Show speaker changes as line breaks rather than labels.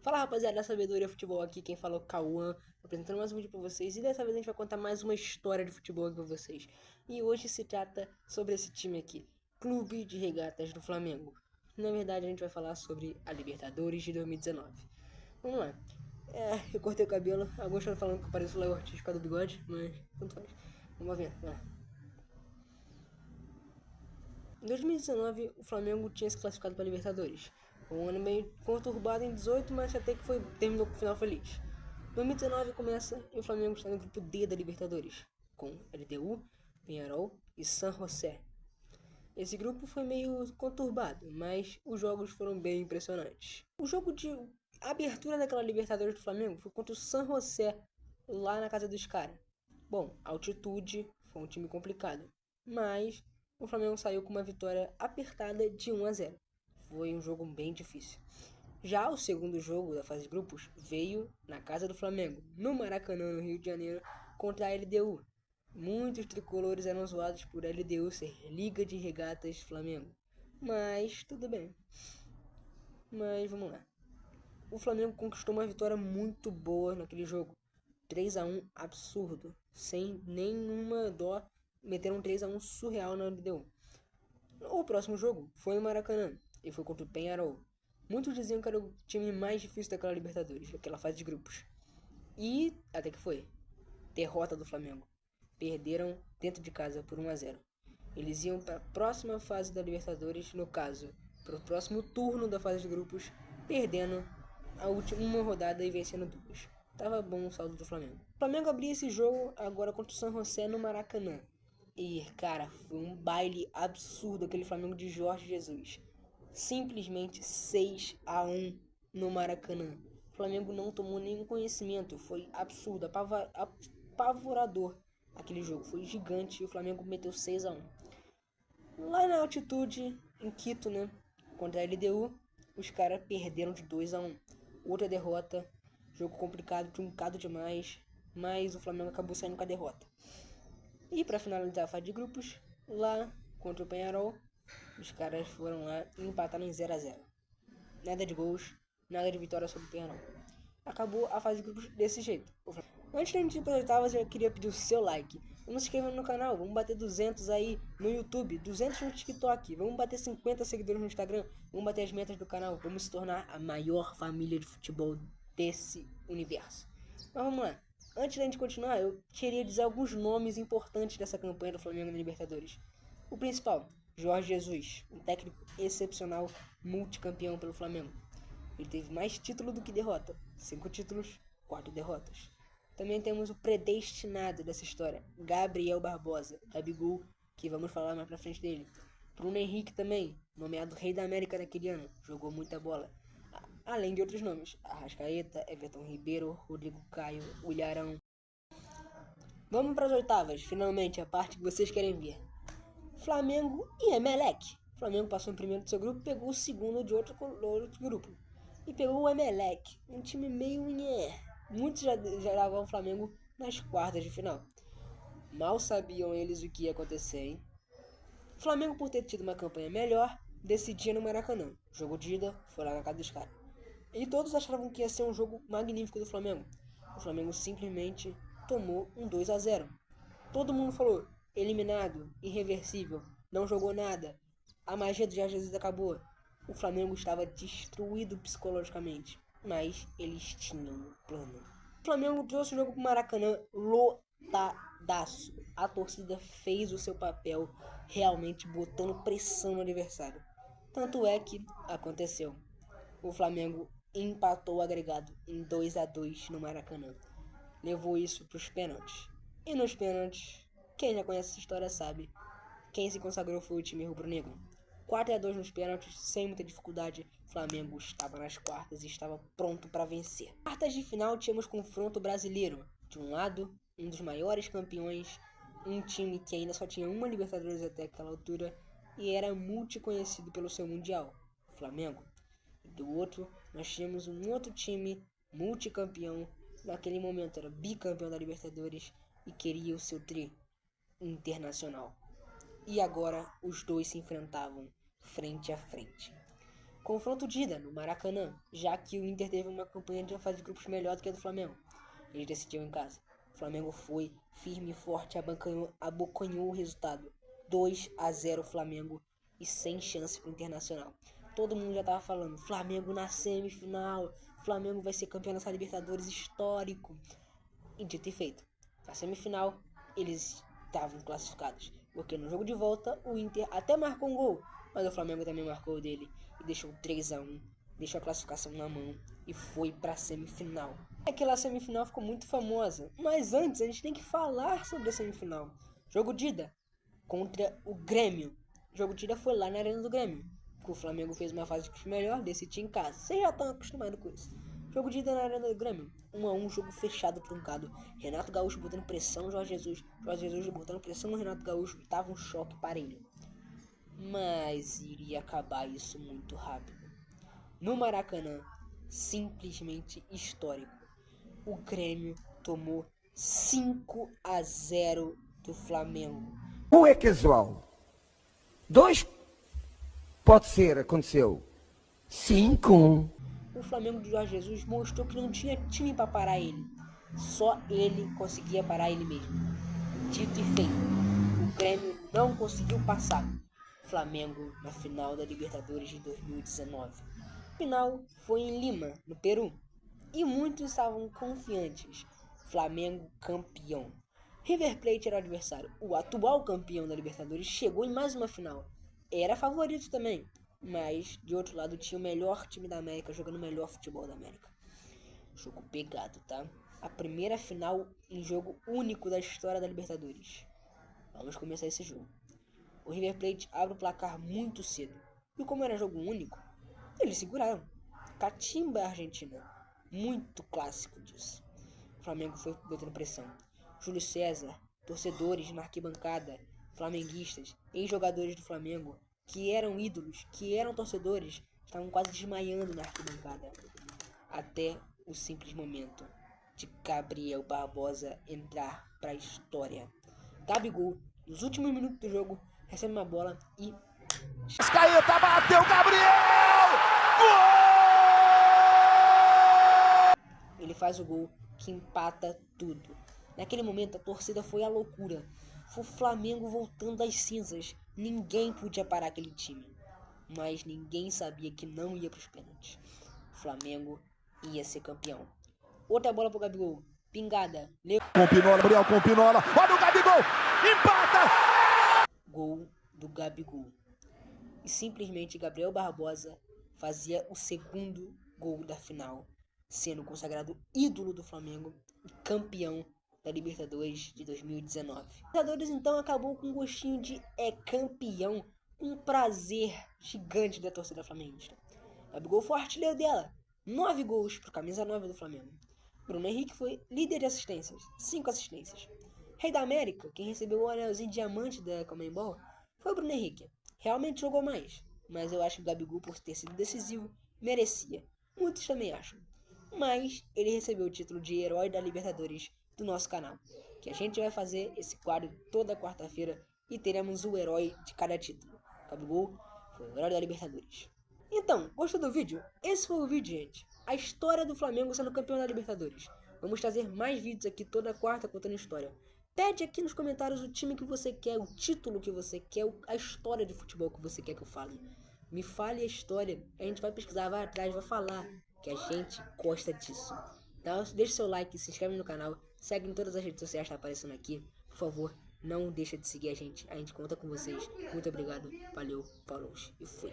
Fala rapaziada, Sabedoria Futebol aqui, quem falou Cauã, apresentando mais um vídeo pra vocês. E dessa vez a gente vai contar mais uma história de futebol aqui pra vocês. E hoje se trata sobre esse time aqui, Clube de Regatas do Flamengo. Na verdade a gente vai falar sobre a Libertadores de 2019. Vamos lá. Eu cortei o cabelo, alguns estão falando que eu pareço o Léo Ortiz por causa do bigode, mas tanto faz. Vamos ver, vai lá. Em 2019, o Flamengo tinha se classificado para a Libertadores. Um ano meio conturbado em 18, mas até que terminou com o final feliz. 2019 começa e o Flamengo está no grupo D da Libertadores, com LDU, Peñarol e San José. Esse grupo foi meio conturbado, mas os jogos foram bem impressionantes. O jogo de abertura daquela Libertadores do Flamengo foi contra o San José, lá na casa dos caras. Bom, a altitude foi um time complicado, mas o Flamengo saiu com uma vitória apertada de 1-0. Foi um jogo bem difícil. Já o segundo jogo da fase de grupos veio na casa do Flamengo, no Maracanã, no Rio de Janeiro, contra a LDU. Muitos tricolores eram zoados por LDU ser Liga de Regatas Flamengo. Mas tudo bem. Mas vamos lá. O Flamengo conquistou uma vitória muito boa naquele jogo. 3-1 absurdo. Sem nenhuma dó. Meteram um 3-1 surreal na LDU. O próximo jogo foi no Maracanã e foi contra o Peñarol. Muitos diziam que era o time mais difícil daquela Libertadores, daquela fase de grupos. E até que foi. Derrota do Flamengo. Perderam dentro de casa por 1-0. Eles iam para a próxima fase da Libertadores, no caso, para o próximo turno da fase de grupos, perdendo a última rodada e vencendo duas. Tava bom o saldo do Flamengo. O Flamengo abria esse jogo agora contra o San José no Maracanã. E, cara, foi um baile absurdo aquele Flamengo de Jorge Jesus. Simplesmente 6-1 no Maracanã. O Flamengo não tomou nenhum conhecimento. Foi absurdo, apavorador. Aquele jogo foi gigante e o Flamengo meteu 6-1. Lá na altitude, em Quito, né? Contra a LDU, os caras perderam de 2-1. Outra derrota. Jogo complicado, truncado demais. Mas o Flamengo acabou saindo com a derrota. E para finalizar a fase de grupos, lá contra o Peñarol, os caras foram lá e empataram em 0-0. Nada de gols, nada de vitória sobre o Peñarol. Acabou a fase de grupos desse jeito. Antes da gente ir para as oitavas, eu queria pedir o seu like. Vamos se inscrever no canal, vamos bater 200 aí no YouTube, 200 no TikTok, vamos bater 50 seguidores no Instagram, vamos bater as metas do canal, vamos se tornar a maior família de futebol desse universo. Mas vamos lá. Antes da gente continuar, eu queria dizer alguns nomes importantes dessa campanha do Flamengo na Libertadores. O principal, Jorge Jesus, um técnico excepcional, multicampeão pelo Flamengo. Ele teve mais título do que derrota, 5 títulos, 4 derrotas. Também temos o predestinado dessa história, Gabriel Barbosa, Gabigol, que vamos falar mais pra frente dele. Bruno Henrique também, nomeado Rei da América naquele ano, jogou muita bola. Além de outros nomes, Arrascaeta, Everton Ribeiro, Rodrigo Caio, Ilharão. Vamos para as oitavas, finalmente, a parte que vocês querem ver. Flamengo e Emelec. O Flamengo passou em primeiro do seu grupo, pegou o segundo de outro grupo. E pegou o Emelec, um time meio Muitos já davam o Flamengo nas quartas de final. Mal sabiam eles o que ia acontecer, hein? O Flamengo, por ter tido uma campanha melhor, decidia no Maracanã. Jogo de ida, foi lá na casa dos caras. E todos achavam que ia ser um jogo magnífico do Flamengo. O Flamengo simplesmente tomou um 2-0. Todo mundo falou, eliminado, irreversível, não jogou nada. A magia do Jorge Jesus acabou. O Flamengo estava destruído psicologicamente, mas eles tinham um plano. O Flamengo trouxe o jogo para o Maracanã lotadaço. A torcida fez o seu papel, realmente botando pressão no adversário. Tanto é que aconteceu. O Flamengo empatou o agregado em 2-2 no Maracanã. Levou isso para os pênaltis. E nos pênaltis, quem já conhece essa história sabe, quem se consagrou foi o time rubro-negro. 4-2 nos pênaltis, sem muita dificuldade, Flamengo estava nas quartas e estava pronto para vencer. Quartas de final tínhamos confronto brasileiro. De um lado, um dos maiores campeões, um time que ainda só tinha uma Libertadores até aquela altura e era multiconhecido pelo seu Mundial, Flamengo. E do outro, nós tínhamos um outro time multicampeão, naquele momento era bicampeão da Libertadores e queria o seu tri internacional. E agora os dois se enfrentavam frente a frente. Confronto de ida no Maracanã, já que o Inter teve uma campanha de fase de grupos melhor do que a do Flamengo. Eles decidiram em casa. O Flamengo foi firme e forte, abocanhou o resultado. 2-0 Flamengo e sem chance pro Internacional. Todo mundo já tava falando, Flamengo na semifinal, Flamengo vai ser campeão dessa Libertadores histórico. E dito e feito, na semifinal eles estavam classificados, porque no jogo de volta o Inter até marcou um gol, mas o Flamengo também marcou o dele e deixou 3-1, deixou a classificação na mão e foi pra semifinal. Aquela semifinal ficou muito famosa, mas antes a gente tem que falar sobre a semifinal. Jogo de ida contra o Grêmio. O jogo de ida foi lá na Arena do Grêmio, porque o Flamengo fez uma fase de melhor, decidiu em casa. Vocês já estão acostumados com isso. Jogo de ida na Arena do Grêmio, 1-1, jogo fechado, truncado. Renato Gaúcho botando pressão, Jorge Jesus botando pressão no Renato Gaúcho, e tava um choque parelho. Mas iria acabar isso muito rápido. No Maracanã, simplesmente histórico. O Grêmio tomou 5-0 do Flamengo.
Um é casual. 2 pode ser, aconteceu. 5-1.
O Flamengo de Jorge Jesus mostrou que não tinha time para parar ele. Só ele conseguia parar ele mesmo. Dito e feito, o Grêmio não conseguiu passar o Flamengo na final da Libertadores de 2019. A final foi em Lima, no Peru. E muitos estavam confiantes. Flamengo campeão. River Plate era o adversário. O atual campeão da Libertadores chegou em mais uma final. Era favorito também, mas de outro lado tinha o melhor time da América jogando o melhor futebol da América. Jogo pegado, tá? A primeira final em jogo único da história da Libertadores. Vamos começar esse jogo. O River Plate abre o placar muito cedo. E como era jogo único, eles seguraram. Catimba a Argentina. Muito clássico disso. O Flamengo foi botando pressão. Júlio César, torcedores na arquibancada, flamenguistas, ex-jogadores do Flamengo, que eram ídolos, que eram torcedores, estavam quase desmaiando na arquibancada. Até o simples momento de Gabriel Barbosa entrar para a história. Gabigol, nos últimos minutos do jogo, recebe uma bola e...
Arrascaeta bateu, Gabriel! Gol!
Ele faz o gol que empata tudo. Naquele momento a torcida foi à loucura. Foi o Flamengo voltando das cinzas. Ninguém podia parar aquele time. Mas ninguém sabia que não ia para os pênaltis. O Flamengo ia ser campeão. Outra bola pro Gabigol. Pingada.
Com Pinola, Gabriel com Pinola. Olha o Gabigol! Empata!
Gol do Gabigol. E simplesmente Gabriel Barbosa fazia o segundo gol da final, sendo consagrado ídolo do Flamengo e campeão da Libertadores de 2019. Libertadores então acabou com um gostinho de campeão, um prazer gigante da torcida flamenguista. Gabigol foi o artilheiro dela, 9 gols pro camisa 9 do Flamengo. Bruno Henrique foi líder de assistências, 5 assistências. Rei da América, quem recebeu o anelzinho diamante da Conmebol, foi o Bruno Henrique. Realmente jogou mais, mas eu acho que o Gabigol, por ter sido decisivo, merecia. Muitos também acham. Mas ele recebeu o título de herói da Libertadores do nosso canal, que a gente vai fazer esse quadro toda quarta-feira e teremos o herói de cada título. Gabigol foi o herói da Libertadores. Então, gostou do vídeo? Esse foi o vídeo, gente. A história do Flamengo sendo campeão da Libertadores. Vamos trazer mais vídeos aqui toda quarta contando história. Pede aqui nos comentários o time que você quer, o título que você quer, a história de futebol que você quer que eu fale. Me fale a história, a gente vai pesquisar, vai atrás, vai falar, que a gente gosta disso. Então, deixa seu like, se inscreve no canal, segue em todas as redes sociais que tá aparecendo aqui. Por favor, não deixa de seguir a gente conta com vocês. Muito obrigado, valeu, falou e fui.